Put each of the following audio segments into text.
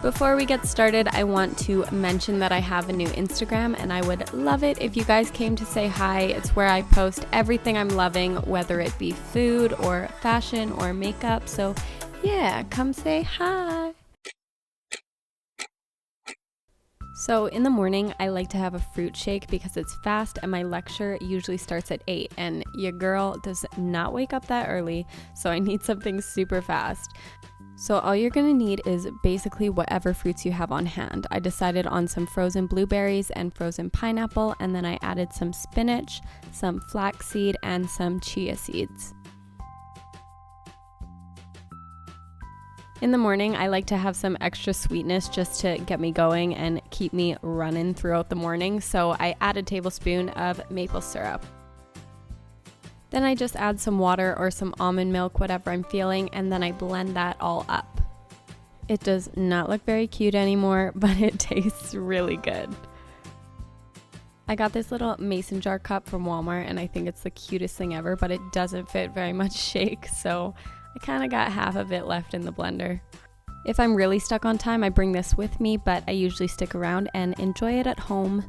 Before we get started, I want to mention that I have a new Instagram and I would love it if you guys came to say hi. It's where I post everything I'm loving, whether it be food or fashion or makeup. So yeah, come say hi. So in the morning, I like to have a fruit shake because it's fast and my lecture usually starts at 8 and your girl does not wake up that early, so I need something super fast. So all you're gonna need is basically whatever fruits you have on hand. I decided on some frozen blueberries and frozen pineapple, and then I added some spinach, some flaxseed, and some chia seeds. In the morning, I like to have some extra sweetness just to get me going and keep me running throughout the morning, so I add a tablespoon of maple syrup. Then I just add some water or some almond milk, whatever I'm feeling, and then I blend that all up. It does not look very cute anymore, but it tastes really good. I got this little mason jar cup from Walmart and I think it's the cutest thing ever, but it doesn't fit very much shake, so I kind of got half of it left in the blender. If I'm really stuck on time, I bring this with me, but I usually stick around and enjoy it at home.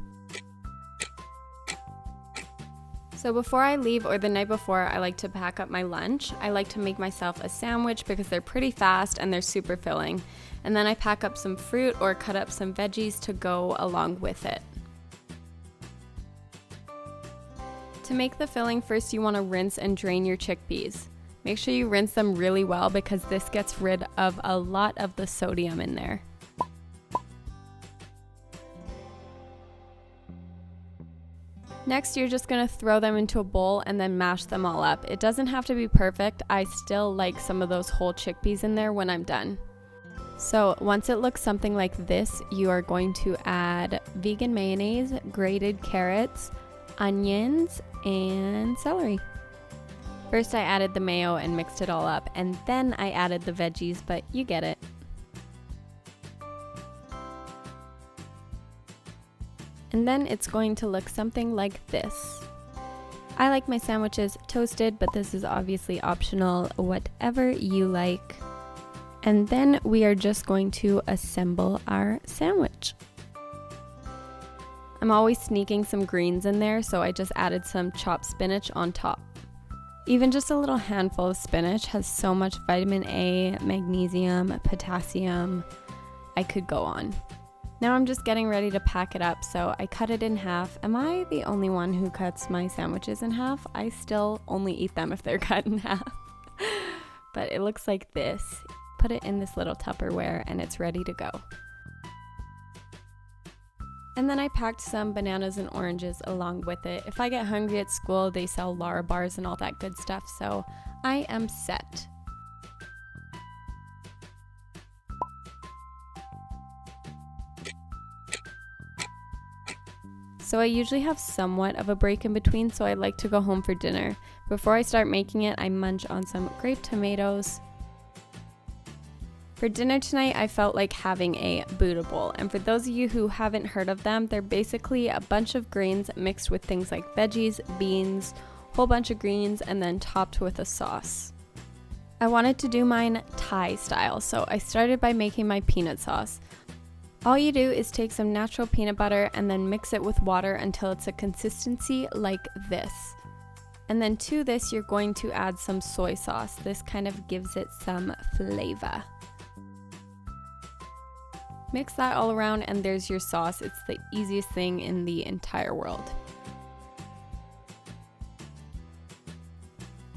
So before I leave or the night before, I like to pack up my lunch. I like to make myself a sandwich because they're pretty fast and they're super filling. And then I pack up some fruit or cut up some veggies to go along with it. To make the filling, first you want to rinse and drain your chickpeas. Make sure you rinse them really well because this gets rid of a lot of the sodium in there. Next, you're just going to throw them into a bowl and then mash them all up. It doesn't have to be perfect. I still like some of those whole chickpeas in there when I'm done. So once it looks something like this, you are going to add vegan mayonnaise, grated carrots, onions, and celery. First I added the mayo and mixed it all up, and then I added the veggies, but you get it. And then it's going to look something like this. I like my sandwiches toasted, but this is obviously optional, whatever you like. And then we are just going to assemble our sandwich. I'm always sneaking some greens in there, so I just added some chopped spinach on top. Even just a little handful of spinach has so much vitamin A, magnesium, potassium. I could go on. Now I'm just getting ready to pack it up, so I cut it in half. Am I the only one who cuts my sandwiches in half? I still only eat them if they're cut in half. But it looks like this. Put it in this little Tupperware and it's ready to go. And then I packed some bananas and oranges along with it. If I get hungry at school, they sell Lara bars and all that good stuff, so I am set. So I usually have somewhat of a break in between, so I like to go home for dinner. Before I start making it, I munch on some grape tomatoes. For dinner tonight, I felt like having a Buddha bowl, and for those of you who haven't heard of them, they're basically a bunch of grains mixed with things like veggies, beans, whole bunch of greens, and then topped with a sauce. I wanted to do mine Thai style, so I started by making my peanut sauce. All you do is take some natural peanut butter and then mix it with water until it's a consistency like this. And then to this, you're going to add some soy sauce. This kind of gives it some flavor. Mix that all around and there's your sauce. It's the easiest thing in the entire world.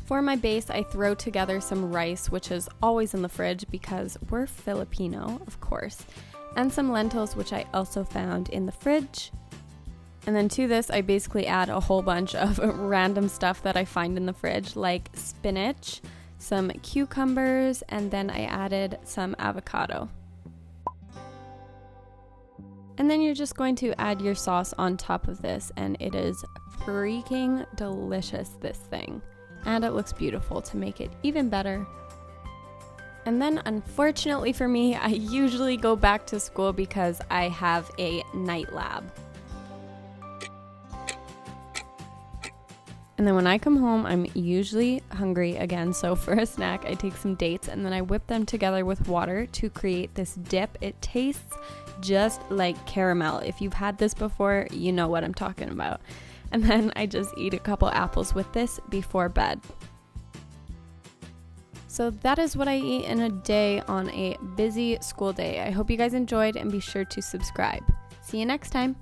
For my base, I throw together some rice, which is always in the fridge because we're Filipino, of course, and some lentils, which I also found in the fridge. And then to this, I basically add a whole bunch of random stuff that I find in the fridge, like spinach, some cucumbers, and then I added some avocado. And then you're just going to add your sauce on top of this, and it is freaking delicious, this thing. And it looks beautiful to make it even better. And then unfortunately for me, I usually go back to school because I have a night lab. And then when I come home, I'm usually hungry again. So for a snack, I take some dates and then I whip them together with water to create this dip. It tastes just like caramel. If you've had this before, you know what I'm talking about. And then I just eat a couple apples with this before bed. So that is what I eat in a day on a busy school day. I hope you guys enjoyed and be sure to subscribe. See you next time.